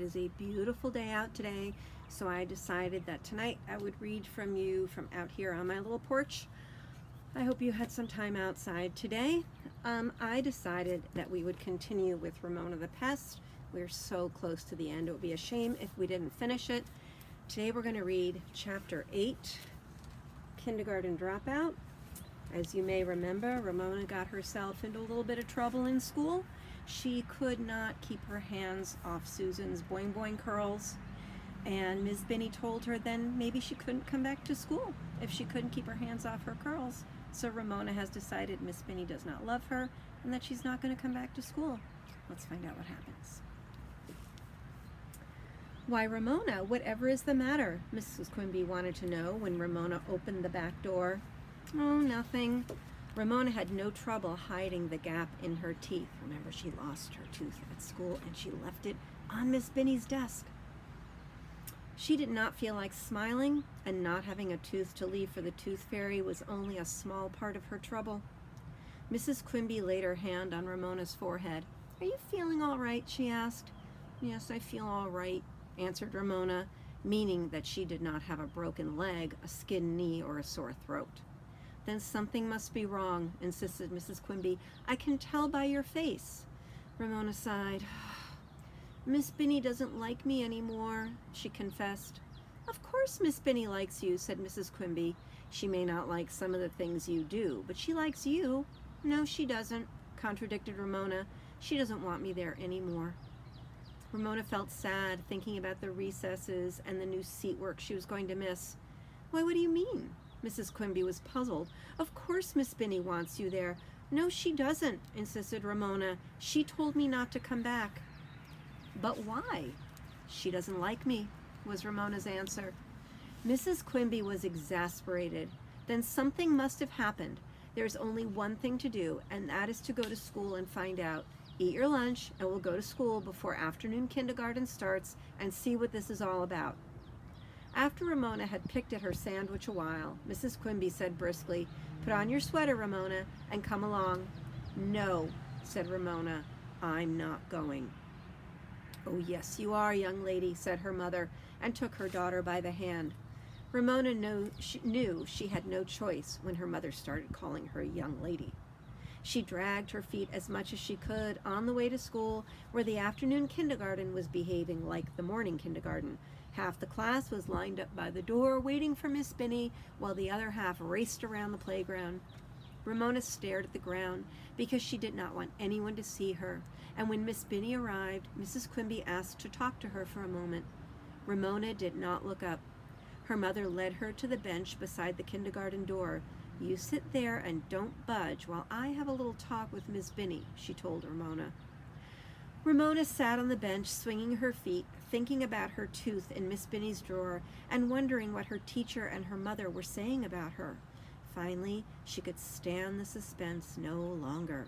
is a beautiful day out today, so I decided that tonight I would read from you from out here on my little porch. I hope you had some time outside today. I decided that we would continue with Ramona the Pest. We're so close to the end. It would be a shame if we didn't finish it. Today we're going to read Chapter 8, Kindergarten Dropout. As you may remember, Ramona got herself into a little bit of trouble in school. She could not keep her hands off Susan's boing boing curls, and Ms. Binney told her then maybe she couldn't come back to school if she couldn't keep her hands off her curls. So Ramona has decided Miss Binney does not love her and that she's not going to come back to school. Let's find out what happens. Why, Ramona, whatever is the matter? Mrs. Quimby wanted to know when Ramona opened the back door. Oh, nothing. Ramona had no trouble hiding the gap in her teeth. Remember, she lost her tooth at school and she left it on Miss Binney's desk. She did not feel like smiling, and not having a tooth to leave for the tooth fairy was only a small part of her trouble. Mrs. Quimby laid her hand on Ramona's forehead. Are you feeling all right? She asked. Yes, I feel all right, answered Ramona, meaning that she did not have a broken leg, a skinned knee, or a sore throat. Then something must be wrong, insisted Mrs. Quimby. I can tell by your face. Ramona sighed. Miss Binney doesn't like me anymore, she confessed. Of course Miss Binney likes you, said Mrs. Quimby. She may not like some of the things you do, but she likes you. No, she doesn't, contradicted Ramona. She doesn't want me there anymore. Ramona felt sad, thinking about the recesses and the new seat work she was going to miss. Why, what do you mean? Mrs. Quimby was puzzled. Of course Miss Binney wants you there. No, she doesn't, insisted Ramona. She told me not to come back. But why? She doesn't like me, was Ramona's answer. Mrs. Quimby was exasperated. Then something must have happened. There's only one thing to do, and that is to go to school and find out. Eat your lunch, and we'll go to school before afternoon kindergarten starts and see what this is all about. After Ramona had picked at her sandwich a while, Mrs. Quimby said briskly, Put on your sweater, Ramona, and come along. No, said Ramona, I'm not going. Oh, yes, you are, young lady, said her mother, and took her daughter by the hand. Ramona knew she had no choice when her mother started calling her a young lady. She dragged her feet as much as she could on the way to school, where the afternoon kindergarten was behaving like the morning kindergarten. Half the class was lined up by the door waiting for Miss Binney, while the other half raced around the playground. Ramona stared at the ground because she did not want anyone to see her, and when Miss Binney arrived, Mrs. Quimby asked to talk to her for a moment. Ramona did not look up. Her mother led her to the bench beside the kindergarten door. You sit there and don't budge while I have a little talk with Miss Binney, she told Ramona. Ramona sat on the bench, swinging her feet, thinking about her tooth in Miss Binney's drawer and wondering what her teacher and her mother were saying about her. Finally, she could stand the suspense no longer.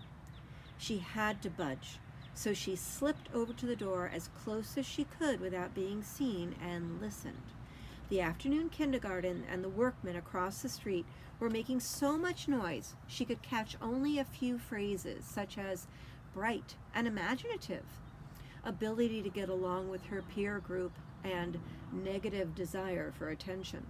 She had to budge, so she slipped over to the door as close as she could without being seen and listened. The afternoon kindergarten and the workmen across the street were making so much noise she could catch only a few phrases, such as bright and imaginative, ability to get along with her peer group, and negative desire for attention.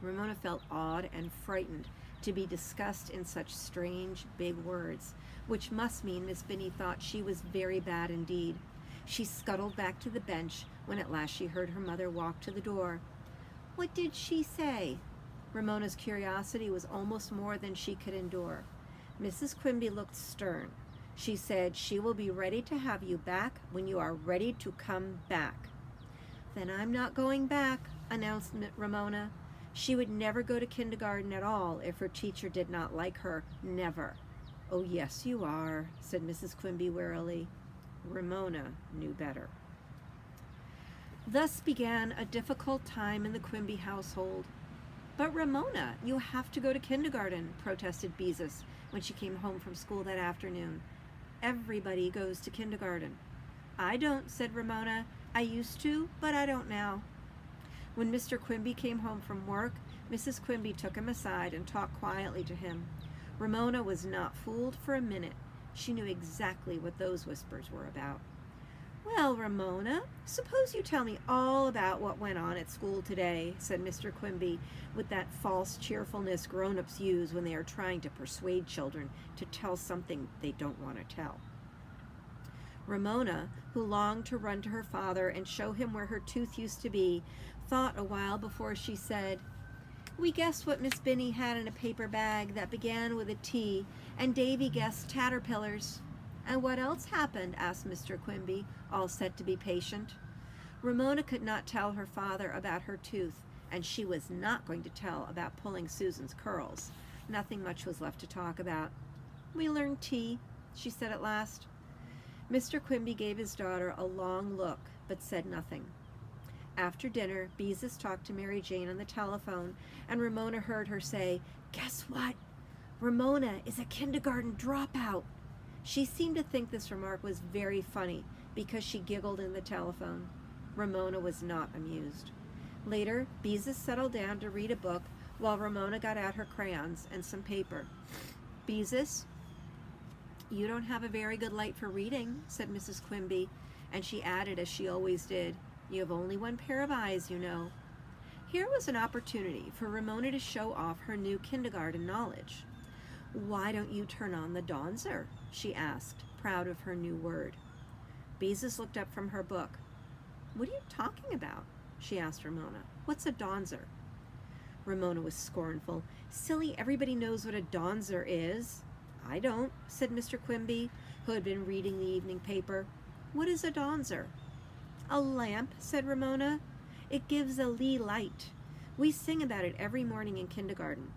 Ramona felt awed and frightened to be discussed in such strange, big words, which must mean Miss Binney thought she was very bad indeed. She scuttled back to the bench when at last she heard her mother walk to the door. What did she say? Ramona's curiosity was almost more than she could endure. Mrs. Quimby looked stern. She said, She will be ready to have you back when you are ready to come back. Then I'm not going back, announced Ramona. She would never go to kindergarten at all if her teacher did not like her. Never. Oh, yes, you are, said Mrs. Quimby wearily. Ramona knew better. Thus began a difficult time in the Quimby household. But Ramona, you have to go to kindergarten, protested Beezus when she came home from school that afternoon. Everybody goes to kindergarten. I don't, said Ramona. I used to, but I don't now. When Mr. Quimby came home from work, Mrs. Quimby took him aside and talked quietly to him. Ramona was not fooled for a minute. She knew exactly what those whispers were about. Well, Ramona, suppose you tell me all about what went on at school today, said Mr. Quimby, with that false cheerfulness grown-ups use when they are trying to persuade children to tell something they don't want to tell. Ramona, who longed to run to her father and show him where her tooth used to be, thought a while before she said, "We guessed what Miss Binny had in a paper bag that began with a T, and Davy guessed caterpillars." "And what else happened?" asked Mr. Quimby, all set to be patient. Ramona could not tell her father about her tooth, and she was not going to tell about pulling Susan's curls. Nothing much was left to talk about. "We learned T," she said at last. Mr. Quimby gave his daughter a long look, but said nothing. After dinner, Beezus talked to Mary Jane on the telephone, and Ramona heard her say, "Guess what? Ramona is a kindergarten dropout." She seemed to think this remark was very funny because she giggled in the telephone. Ramona was not amused. Later, Beezus settled down to read a book while Ramona got out her crayons and some paper. "Beezus, you don't have a very good light for reading," said Mrs. Quimby, and she added, as she always did, "You have only one pair of eyes, you know." Here was an opportunity for Ramona to show off her new kindergarten knowledge. "Why don't you turn on the Donzer?" she asked, proud of her new word. Beezus looked up from her book. "What are you talking about?" she asked Ramona. "What's a Donzer?" Ramona was scornful. "Silly, everybody knows what a Donzer is." "I don't," said Mr. Quimby, who had been reading the evening paper. "What is a Donzer?" "A lamp," said Ramona. "It gives a lee light. We sing about it every morning in kindergarten."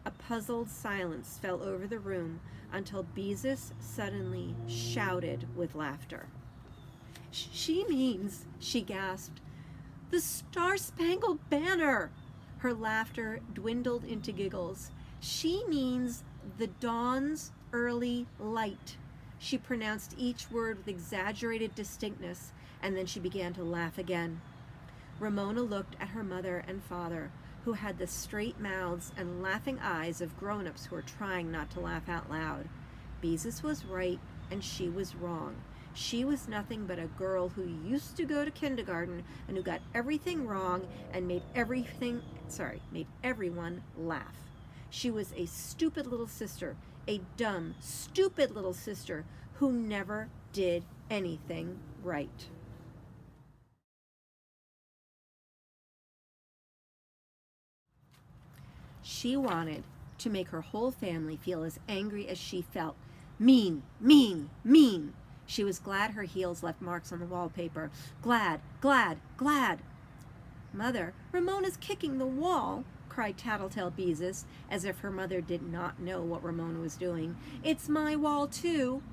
A puzzled silence fell over the room until Beezus suddenly shouted with laughter. "She means," she gasped, "the Star-Spangled Banner!" Her laughter dwindled into giggles. "She means the dawn's early light." She pronounced each word with exaggerated distinctness, and then she began to laugh again. Ramona looked at her mother and father, who had the straight mouths and laughing eyes of grown-ups who were trying not to laugh out loud. Beezus was right, and she was wrong. She was nothing but a girl who used to go to kindergarten and who got everything wrong and made everyone laugh. She was a stupid little sister, a dumb, stupid little sister who never did anything right. She wanted to make her whole family feel as angry as she felt. Mean, mean, mean. She was glad her heels left marks on the wallpaper. Glad, glad, glad. "Mother, Ramona's kicking the wall," cried Tattletale Beezus, as if her mother did not know what Ramona was doing. "It's my wall, too."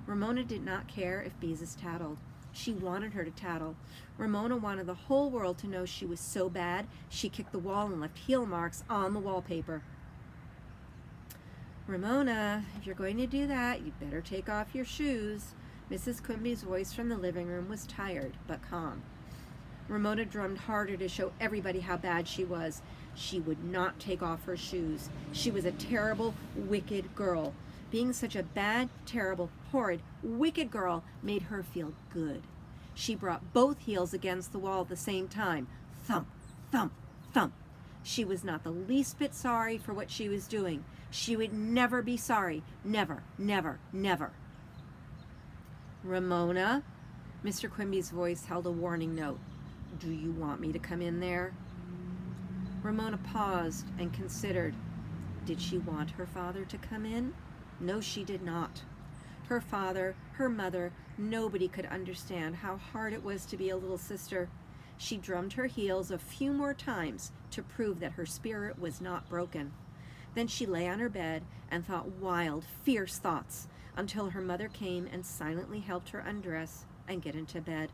Ramona did not care if Beezus tattled. She wanted her to tattle. Ramona wanted the whole world to know she was so bad she kicked the wall and left heel marks on the wallpaper. "Ramona, if you're going to do that, you'd better take off your shoes." Mrs. Quimby's voice from the living room was tired but calm. Ramona drummed harder to show everybody how bad she was. She would not take off her shoes. She was a terrible, wicked girl. Being such a bad, terrible, horrid, wicked girl made her feel good. She brought both heels against the wall at the same time. Thump, thump, thump. She was not the least bit sorry for what she was doing. She would never be sorry. Never, never, never. "Ramona," Mr. Quimby's voice held a warning note. "Do you want me to come in there?" Ramona paused and considered. Did she want her father to come in? No, she did not. Her father, her mother, nobody could understand how hard it was to be a little sister. She drummed her heels a few more times to prove that her spirit was not broken. Then she lay on her bed and thought wild, fierce thoughts until her mother came and silently helped her undress and get into bed.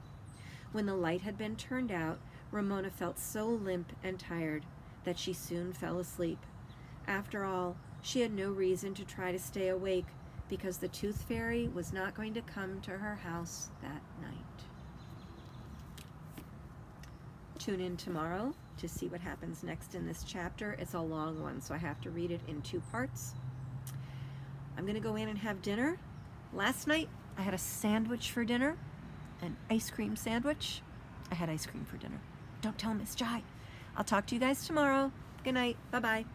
When the light had been turned out, Ramona felt so limp and tired that she soon fell asleep. After all, she had no reason to try to stay awake because the Tooth Fairy was not going to come to her house that night. Tune in tomorrow to see what happens next in this chapter. It's a long one, so I have to read it in 2 parts. I'm going to go in and have dinner. Last night, I had a sandwich for dinner. an ice cream sandwich. I had ice cream for dinner. Don't tell Miss Jai. I'll talk to you guys tomorrow. Good night. Bye-bye.